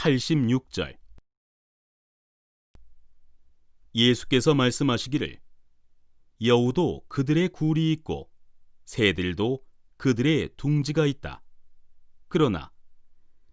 86절. 예수께서 말씀하시기를 여우도 그들의 굴이 있고 새들도 그들의 둥지가 있다. 그러나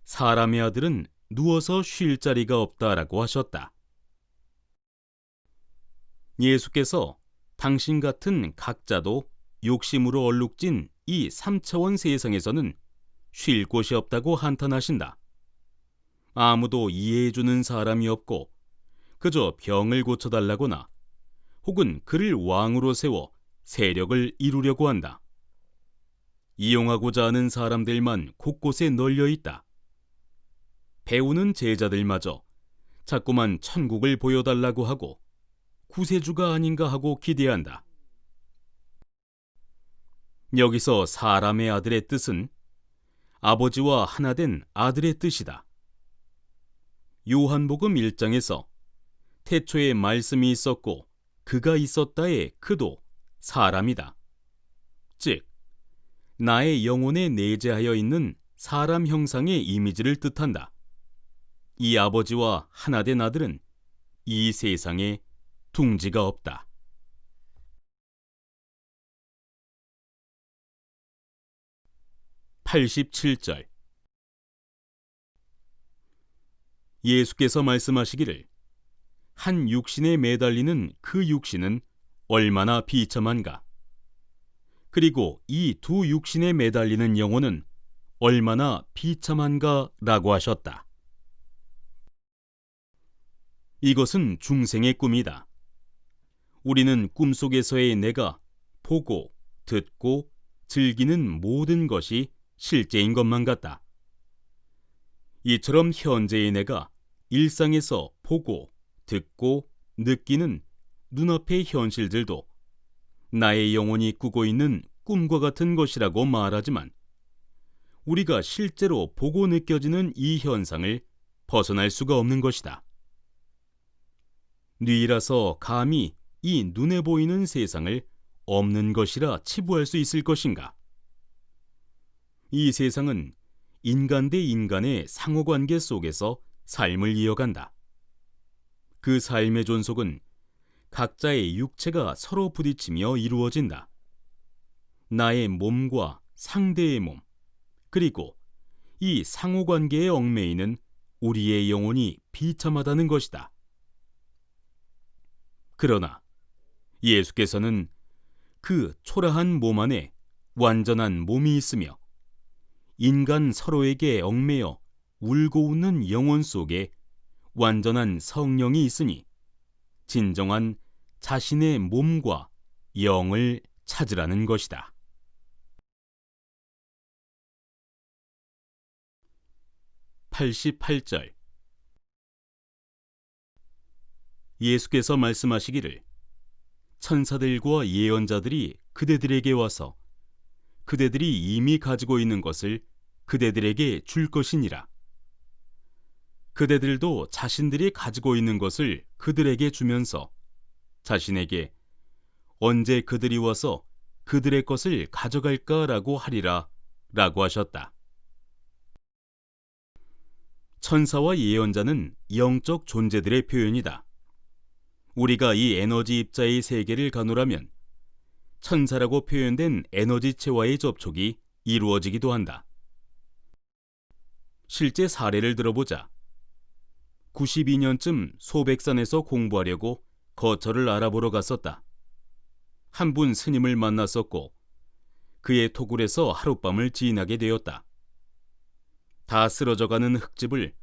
사람의 아들은 누워서 쉴 자리가 없다라고 하셨다. 예수께서 당신 같은 각자도 욕심으로 얼룩진 이 3차원 세상에서는 쉴 곳이 없다고 한탄하신다. 아무도 이해해주는 사람이 없고 그저 병을 고쳐달라거나 혹은 그를 왕으로 세워 세력을 이루려고 한다. 이용하고자 하는 사람들만 곳곳에 널려 있다. 배우는 제자들마저 자꾸만 천국을 보여달라고 하고 구세주가 아닌가 하고 기대한다. 여기서 사람의 아들의 뜻은 아버지와 하나 된 아들의 뜻이다. 요한복음 1장에서 태초에 말씀이 있었고 그가 있었다의 그도 사람이다. 즉, 나의 영혼에 내재하여 있는 사람 형상의 이미지를 뜻한다. 이 아버지와 하나 된 아들은 이 세상에 둥지가 없다. (87절) 예수께서 말씀하시기를 한 육신에 매달리는 그 육신은 얼마나 비참한가. 그리고 이 두 육신에 매달리는 영혼은 얼마나 비참한가 라고 하셨다. 이것은 중생의 꿈이다. 우리는 꿈속에서의 내가 보고, 듣고, 즐기는 모든 것이 실제인 것만 같다. 이처럼 현재의 내가 일상에서 보고, 듣고, 느끼는 눈앞의 현실들도 나의 영혼이 꾸고 있는 꿈과 같은 것이라고 말하지만 우리가 실제로 보고 느껴지는 이 현상을 벗어날 수가 없는 것이다. 뉘라서 감히 이 눈에 보이는 세상을 없는 것이라 치부할 수 있을 것인가? 이 세상은 인간 대 인간의 상호관계 속에서 삶을 이어간다. 그 삶의 존속은 각자의 육체가 서로 부딪히며 이루어진다. 나의 몸과 상대의 몸, 그리고 이 상호관계에 얽매이는 우리의 영혼이 비참하다는 것이다. 그러나 예수께서는 그 초라한 몸 안에 완전한 몸이 있으며 인간 서로에게 얽매여 울고 웃는 영혼 속에 완전한 성령이 있으니 진정한 자신의 몸과 영을 찾으라는 것이다. (88절) 예수께서 말씀하시기를 천사들과 예언자들이 그대들에게 와서 그대들이 이미 가지고 있는 것을 그대들에게 줄 것이니라. 그대들도 자신들이 가지고 있는 것을 그들에게 주면서 자신에게 언제 그들이 와서 그들의 것을 가져갈까라고 하리라 라고 하셨다. 천사와 예언자는 영적 존재들의 표현이다. 우리가 이 에너지 입자의 세계를 가노라면 천사라고 표현된 에너지체와의 접촉이 이루어지기도 한다. 실제 사례를 들어보자. 92년쯤 소백산에서 공부하려고 거처를 알아보러 갔었다. 한 분 스님을 만났었고 그의 토굴에서 하룻밤을 지나게 되었다. 다 쓰러져가는 흙집을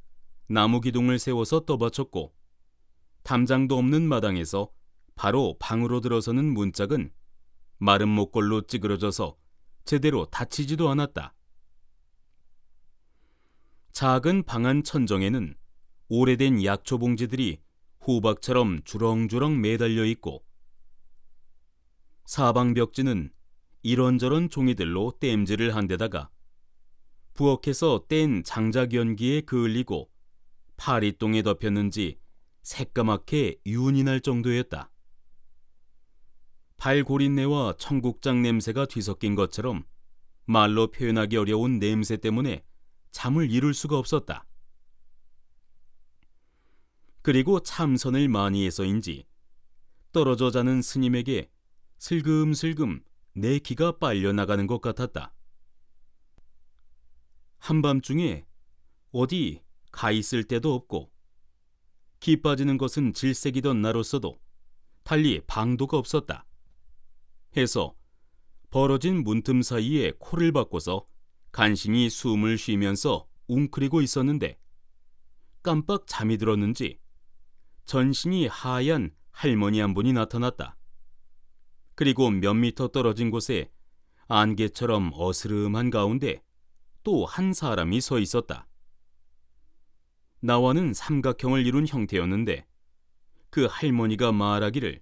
나무 기둥을 세워서 떠받쳤고 담장도 없는 마당에서 바로 방으로 들어서는 문짝은 마른 목걸로 찌그러져서 제대로 닫히지도 않았다. 작은 방 안 천정에는 오래된 약초 봉지들이 호박처럼 주렁주렁 매달려 있고 사방 벽지는 이런저런 종이들로 땜질을 한 데다가 부엌에서 뗀 장작 연기에 그을리고 파리똥에 덮였는지 새까맣게 윤이 날 정도였다. 발고린내와 청국장 냄새가 뒤섞인 것처럼 말로 표현하기 어려운 냄새 때문에 잠을 이룰 수가 없었다. 그리고 참선을 많이 해서인지 떨어져 자는 스님에게 슬금슬금 내 기가 빨려나가는 것 같았다. 한밤중에 어디 가 있을 데도 없고 기 빠지는 것은 질색이던 나로서도 달리 방도가 없었다. 해서 벌어진 문틈 사이에 코를 박고서 간신히 숨을 쉬면서 웅크리고 있었는데 깜빡 잠이 들었는지 전신이 하얀 할머니 한 분이 나타났다. 그리고 몇 미터 떨어진 곳에 안개처럼 어스름한 가운데 또 한 사람이 서 있었다. 나와는 삼각형을 이룬 형태였는데 그 할머니가 말하기를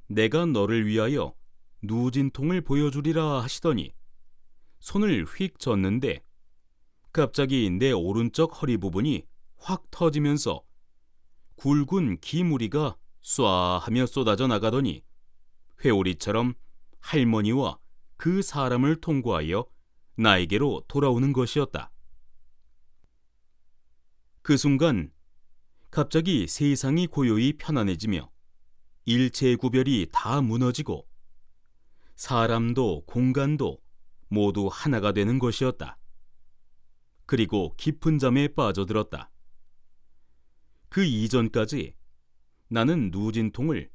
내가 너를 위하여 누진통을 보여주리라 하시더니 손을 휙 젓는데 갑자기 내 오른쪽 허리 부분이 확 터지면서 굵은 기무리가 쏴 하며 쏟아져 나가더니 회오리처럼 할머니와 그 사람을 통과하여 나에게로 돌아오는 것이었다. 그 순간 갑자기 세상이 고요히 편안해지며 일체의 구별이 다 무너지고 사람도 공간도 모두 하나가 되는 것이었다. 그리고 깊은 잠에 빠져들었다. 그 이전까지 나는 누진통을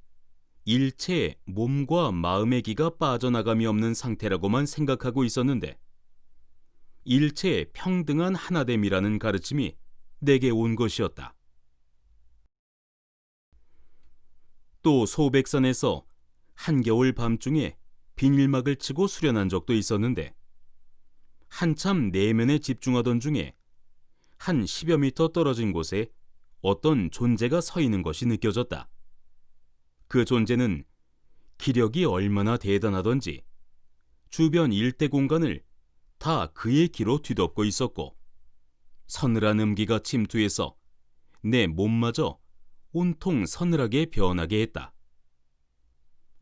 일체 몸과 마음의 기가 빠져나감이 없는 상태라고만 생각하고 있었는데 일체 평등한 하나됨이라는 가르침이 내게 온 것이었다. 또 소백산에서 한겨울 밤중에 비닐막을 치고 수련한 적도 있었는데 한참 내면에 집중하던 중에 한 10여 미터 떨어진 곳에 어떤 존재가 서 있는 것이 느껴졌다. 그 존재는 기력이 얼마나 대단하던지 주변 일대 공간을 다 그의 기로 뒤덮고 있었고 서늘한 음기가 침투해서 내 몸마저 온통 서늘하게 변하게 했다.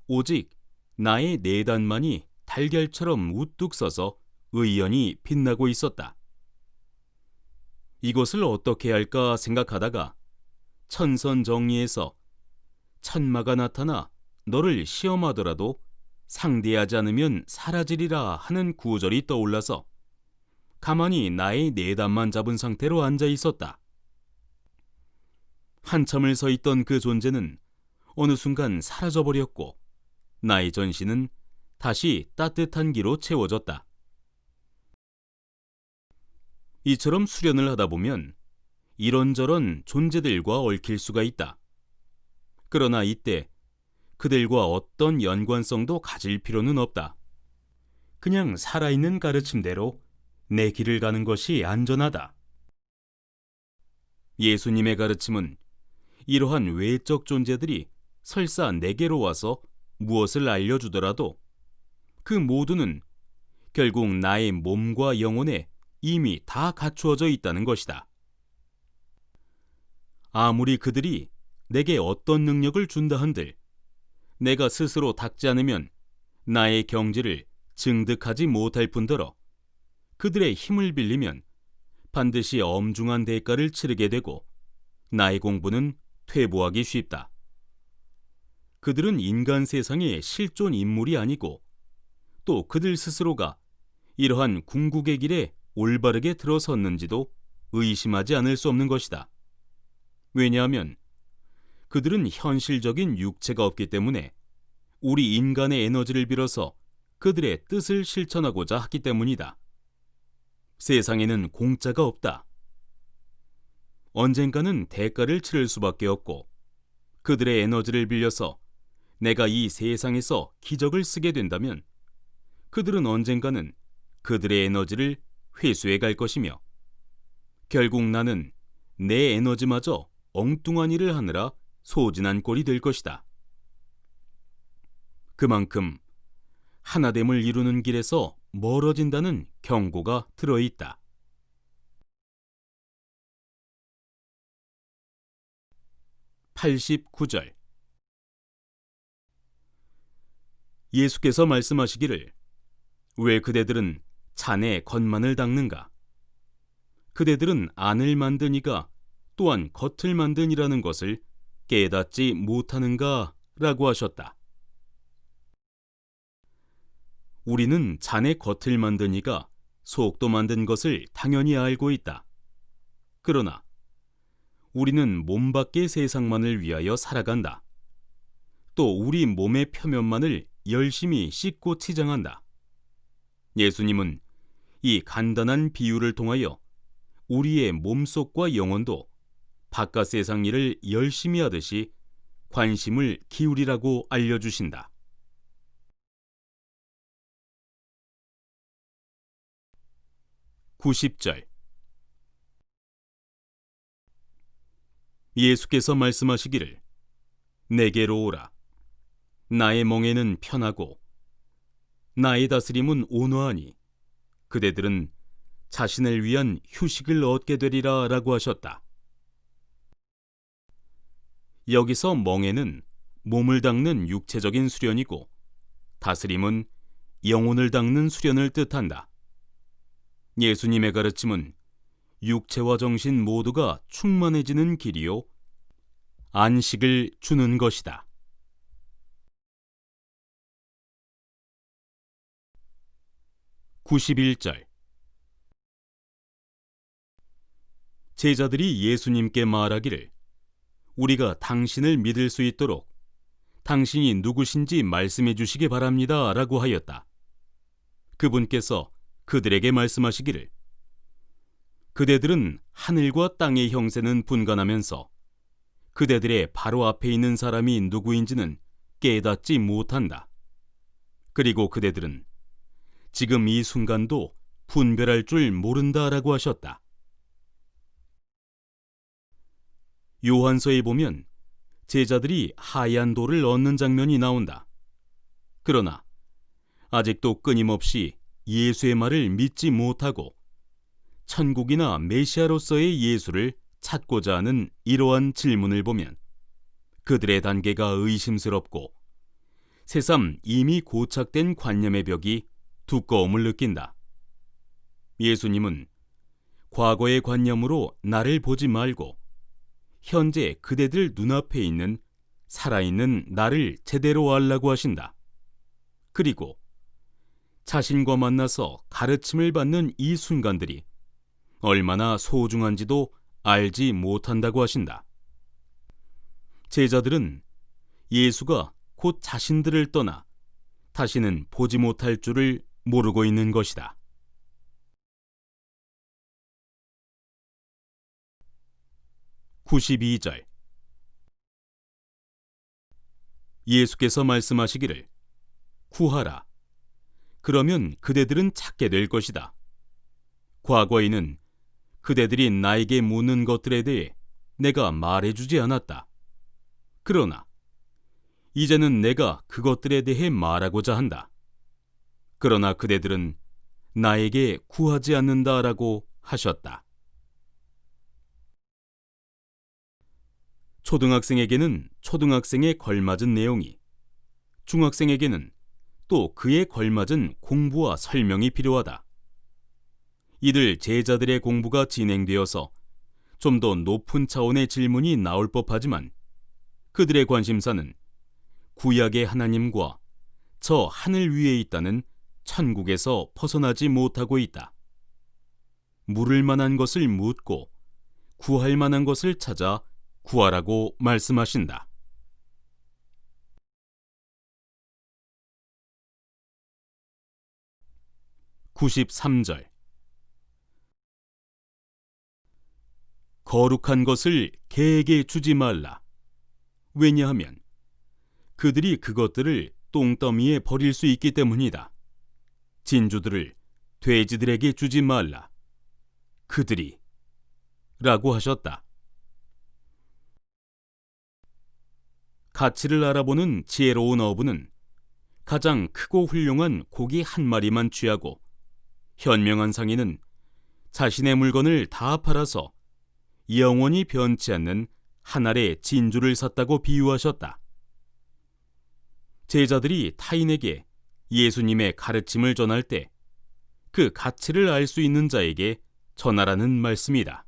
오직 나의 내단만이 달걀처럼 우뚝 서서 의연히 빛나고 있었다. 이것을 어떻게 할까 생각하다가 천선정리에서 천마가 나타나 너를 시험하더라도 상대하지 않으면 사라지리라 하는 구절이 떠올라서 가만히 나의 내단만 잡은 상태로 앉아 있었다. 한참을 서 있던 그 존재는 어느 순간 사라져버렸고 나의 전신은 다시 따뜻한 기로 채워졌다. 이처럼 수련을 하다 보면 이런저런 존재들과 얽힐 수가 있다. 그러나 이때 그들과 어떤 연관성도 가질 필요는 없다. 그냥 살아있는 가르침대로 내 길을 가는 것이 안전하다. 예수님의 가르침은 이러한 외적 존재들이 설사 내게로 와서 무엇을 알려주더라도 그 모두는 결국 나의 몸과 영혼에 이미 다 갖추어져 있다는 것이다. 아무리 그들이 내게 어떤 능력을 준다 한들 내가 스스로 닦지 않으면 나의 경지를 증득하지 못할 뿐더러 그들의 힘을 빌리면 반드시 엄중한 대가를 치르게 되고 나의 공부는 퇴보하기 쉽다. 그들은 인간 세상의 실존 인물이 아니고 또 그들 스스로가 이러한 궁극의 길에 올바르게 들어섰는지도 의심하지 않을 수 없는 것이다. 왜냐하면 그들은 현실적인 육체가 없기 때문에 우리 인간의 에너지를 빌어서 그들의 뜻을 실천하고자 하기 때문이다. 세상에는 공짜가 없다. 언젠가는 대가를 치를 수밖에 없고 그들의 에너지를 빌려서 내가 이 세상에서 기적을 쓰게 된다면 그들은 언젠가는 그들의 에너지를 회수해 갈 것이며 결국 나는 내 에너지마저 엉뚱한 일을 하느라 소진한 꼴이 될 것이다. 그만큼 하나됨을 이루는 길에서 멀어진다는 경고가 들어있다. (89절) 예수께서 말씀하시기를 왜 그대들은 잔에 겉만을 닦는가? 그대들은 안을 만드니가 또한 겉을 만든 이라는 것을 깨닫지 못하는가? 라고 하셨다. 우리는 잔의 겉을 만든 이가 속도 만든 것을 당연히 알고 있다. 그러나 우리는 몸 밖의 세상만을 위하여 살아간다. 또 우리 몸의 표면만을 열심히 씻고 치장한다. 예수님은 이 간단한 비유를 통하여 우리의 몸속과 영혼도 바깥 세상 일을 열심히 하듯이 관심을 기울이라고 알려주신다. 90절. 예수께서 말씀하시기를 내게로 오라. 나의 멍에는 편하고 나의 다스림은 온화하니 그대들은 자신을 위한 휴식을 얻게 되리라 라고 하셨다. 여기서 멍에는 몸을 닦는 육체적인 수련이고 다스림은 영혼을 닦는 수련을 뜻한다. 예수님의 가르침은 육체와 정신 모두가 충만해지는 길이요 안식을 주는 것이다. 91절. 제자들이 예수님께 말하기를 우리가 당신을 믿을 수 있도록 당신이 누구신지 말씀해 주시기 바랍니다 라고 하였다. 그분께서 그들에게 말씀하시기를 그대들은 하늘과 땅의 형세는 분간하면서 그대들의 바로 앞에 있는 사람이 누구인지는 깨닫지 못한다. 그리고 그대들은 지금 이 순간도 분별할 줄 모른다라고 하셨다. 요한서에 보면 제자들이 하얀 돌을 얻는 장면이 나온다. 그러나 아직도 끊임없이 예수의 말을 믿지 못하고 천국이나 메시아로서의 예수를 찾고자 하는 이러한 질문을 보면 그들의 단계가 의심스럽고 새삼 이미 고착된 관념의 벽이 두꺼움을 느낀다. 예수님은 과거의 관념으로 나를 보지 말고 현재 그대들 눈앞에 있는 살아있는 나를 제대로 알라고 하신다. 그리고 자신과 만나서 가르침을 받는 이 순간들이 얼마나 소중한지도 알지 못한다고 하신다. 제자들은 예수가 곧 자신들을 떠나 다시는 보지 못할 줄을 모르고 있는 것이다. 92절. 예수께서 말씀하시기를 구하라. 그러면 그대들은 찾게 될 것이다. 과거에는 그대들이 나에게 묻는 것들에 대해 내가 말해주지 않았다. 그러나 이제는 내가 그것들에 대해 말하고자 한다. 그러나 그대들은 나에게 구하지 않는다라고 하셨다. 초등학생에게는 초등학생에 걸맞은 내용이, 중학생에게는 또 그에 걸맞은 공부와 설명이 필요하다. 이들 제자들의 공부가 진행되어서 좀 더 높은 차원의 질문이 나올 법하지만 그들의 관심사는 구약의 하나님과 저 하늘 위에 있다는 천국에서 벗어나지 못하고 있다. 물을 만한 것을 묻고 구할 만한 것을 찾아 구하라고 말씀하신다. 93절. 거룩한 것을 개에게 주지 말라. 왜냐하면 그들이 그것들을 똥더미에 버릴 수 있기 때문이다. 진주들을 돼지들에게 주지 말라. 그들이 라고 하셨다. 가치를 알아보는 지혜로운 어부는 가장 크고 훌륭한 고기 한 마리만 취하고 현명한 상인은 자신의 물건을 다 팔아서 영원히 변치 않는 한 알의 진주를 샀다고 비유하셨다. 제자들이 타인에게 예수님의 가르침을 전할 때 그 가치를 알 수 있는 자에게 전하라는 말씀이다.